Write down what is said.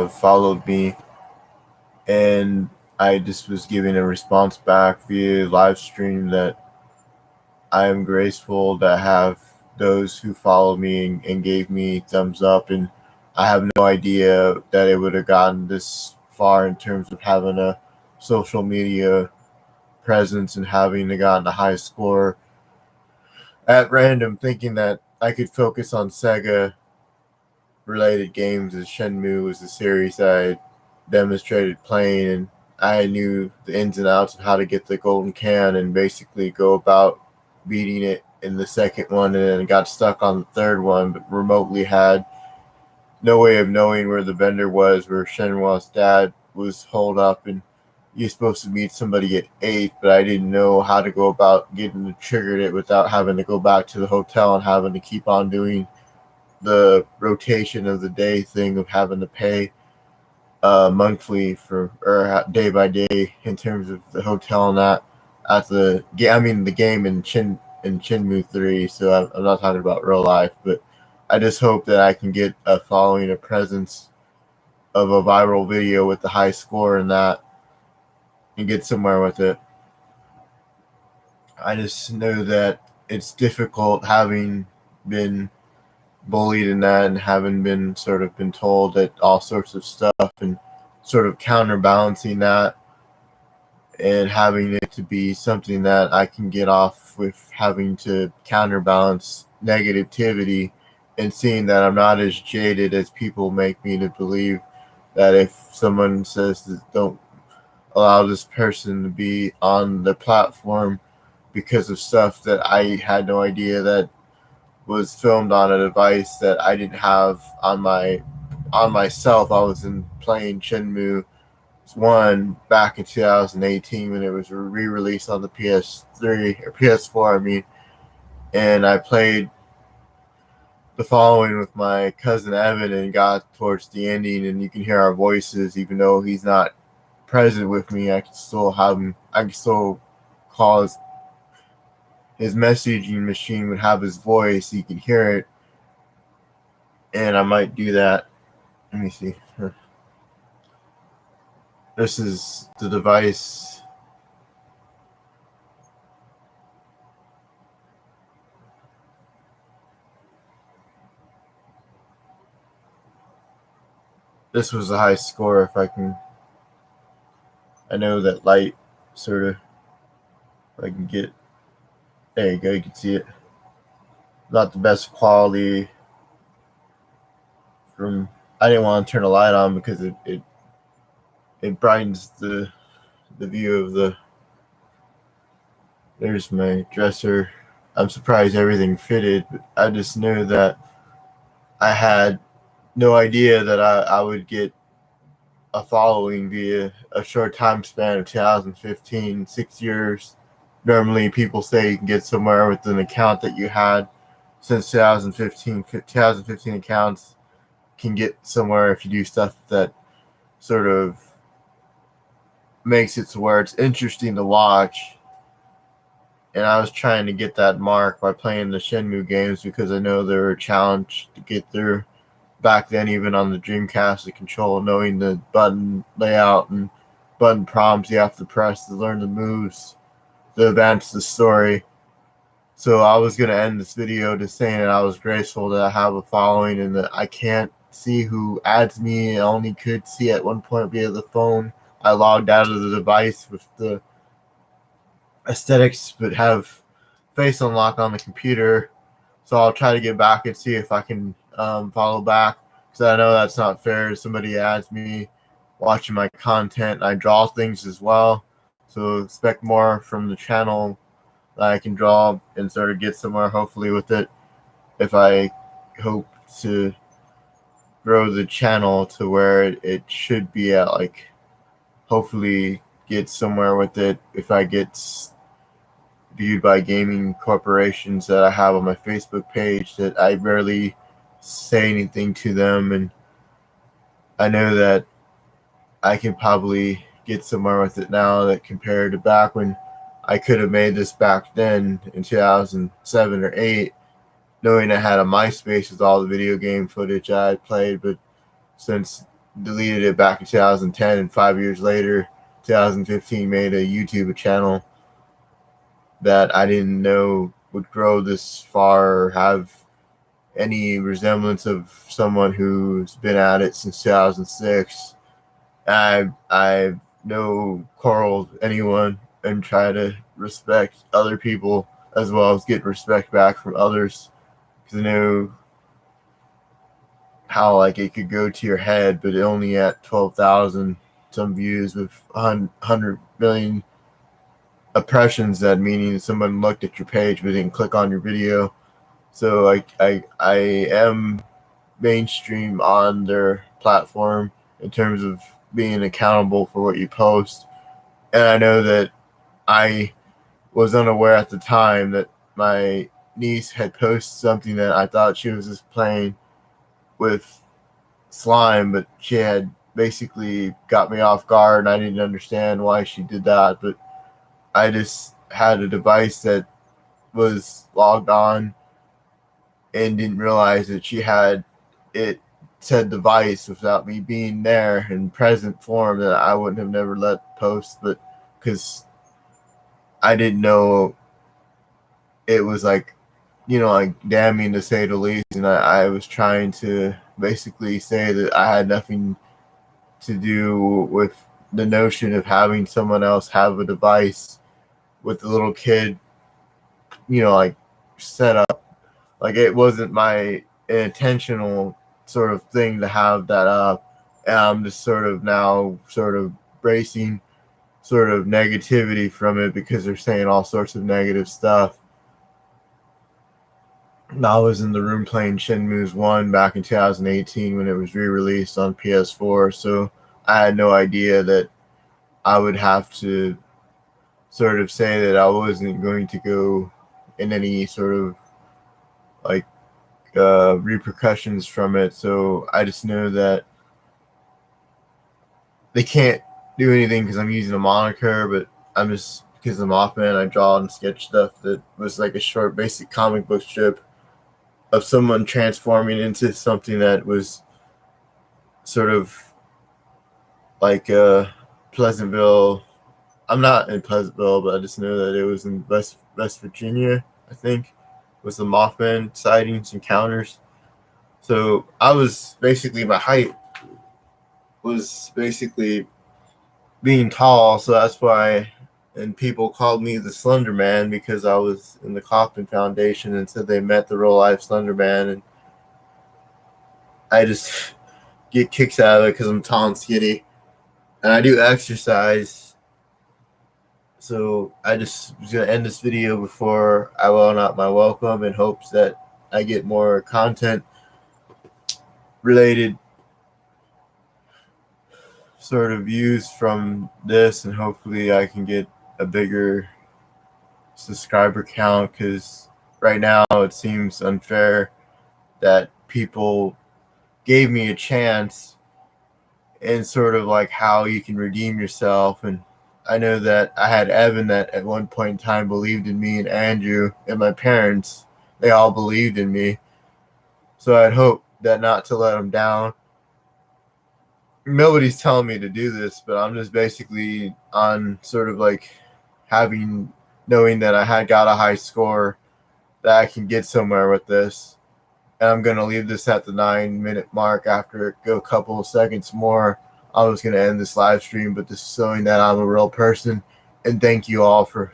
have followed me, and I just was giving a response back via live stream that I am graceful to have those who follow me and gave me thumbs up, and I have no idea that it would have gotten this far in terms of having a social media presence and having gotten a high score at random, thinking that I could focus on Sega related games as Shenmue was the series I demonstrated playing, and I knew the ins and outs of how to get the golden can and basically go about beating it in the second one, and then got stuck on the third one, but remotely had no way of knowing where the vendor was, where Shenhua's dad was holed up, and you're supposed to meet somebody at 8, but I didn't know how to go about getting to trigger it without having to go back to the hotel and having to keep on doing the rotation of the day thing of having to pay monthly for or day by day in terms of the hotel and that at the the game in Shenmue 3. So I'm not talking about real life, but I just hope that I can get a following, a presence of a viral video with the high score and that, and get somewhere with it. I just know that it's difficult having been bullied in that and having been sort of been told that all sorts of stuff, and sort of counterbalancing that and having it to be something that I can get off with having to counterbalance negativity, and seeing that I'm not as jaded as people make me to believe, that if someone says that don't allow this person to be on the platform because of stuff that I had no idea that was filmed on a device that I didn't have on myself. I was playing Shenmue 1 back in 2018 when it was re-released on the PS3 or PS4, and I played the following with my cousin Evan and got towards the ending, and you can hear our voices even though he's not present with me. I can still have him. I can still call his messaging machine would have his voice. You can hear it, and I might do that. Let me see. This is the device. This was a high score. If I can, I know that light sort of. If I can get. There you go. You can see it. Not the best quality. I didn't want to turn the light on because it brightens the view of the. There's my dresser. I'm surprised everything fitted, but I just knew that I had no idea that I would get a following via a short time span of 2015, 6 years. Normally people say you can get somewhere with an account that you had since 2015 accounts can get somewhere if you do stuff that sort of makes it to where it's interesting to watch. And I was trying to get that mark by playing the Shenmue games because I know they were a challenge to get through back then, even on the Dreamcast, the control, knowing the button layout and button prompts you have to press to learn the moves to advance the story. So I was going to end this video just saying that I was grateful that I have a following and that I can't see who adds me. I only could see at one point via the phone. I logged out of the device with the aesthetics, but have face unlock on the computer. So I'll try to get back and see if I can follow back, because I know that's not fair. Somebody adds me watching my content. I draw things as well, so expect more from the channel that I can draw and sort of get somewhere hopefully with it, if I hope to grow the channel to where it should be at, like hopefully get somewhere with it if I get viewed by gaming corporations that I have on my Facebook page, that I rarely say anything to them, and I know that I can probably get somewhere with it now that compared to back when I could have made this back then in 2007 or 8, knowing I had a MySpace with all the video game footage I had played. But since deleted it back in 2010, and 5 years later, 2015, made a YouTube channel that I didn't know would grow this far or have any resemblance of someone who's been at it since 2006. I no quarrel with anyone and try to respect other people as well as get respect back from others, because I know how like it could go to your head, but only at 12,000 some views with 100 million impressions. That meaning someone looked at your page but didn't click on your video. So I am mainstream on their platform in terms of being accountable for what you post. And I know that I was unaware at the time that my niece had posted something that I thought she was just playing with slime, but she had basically got me off guard, and I didn't understand why she did that. But I just had a device that was logged on and didn't realize that she had it said device without me being there in present form, that I wouldn't have never let post, but because I didn't know it was like, like damning to say the least. And I was trying to basically say that I had nothing to do with the notion of having someone else have a device with a little kid, like set up. Like it wasn't my intentional sort of thing to have that up. And I'm just sort of now sort of bracing sort of negativity from it because they're saying all sorts of negative stuff. I was in the room playing Shenmue 1 back in 2018 when it was re-released on PS4, so I had no idea that I would have to sort of say that I wasn't going to go in any sort of like repercussions from it. So I just know that they can't do anything because I'm using a moniker, but I'm just, because I'm Mothman, I draw and sketch stuff that was like a short basic comic book strip of someone transforming into something that was sort of like Pleasantville. I'm not in Pleasantville, but I just know that it was in West Virginia, I think, was the Mothman sightings, encounters. So I was basically, my height was basically being tall, so that's why, and people called me the Slender Man because I was in the Kaufman Foundation and said they met the real life Slender Man, and I just get kicks out of it because I'm tall and skinny, and I do exercise. So I just was gonna end this video before I will not my welcome, in hopes that I get more content related sort of views from this, and hopefully I can get a bigger subscriber count, because right now it seems unfair that people gave me a chance and sort of like how you can redeem yourself. And I know that I had Evan that at one point in time believed in me, and Andrew and my parents, they all believed in me. So I'd hope that not to let them down. Nobody's telling me to do this, but I'm just basically on sort of like knowing that I had got a high score, that I can get somewhere with this. And I'm going to leave this at the 9-minute mark. After it go a couple of seconds more, I was going to end this live stream, but just showing that I'm a real person. And thank you all for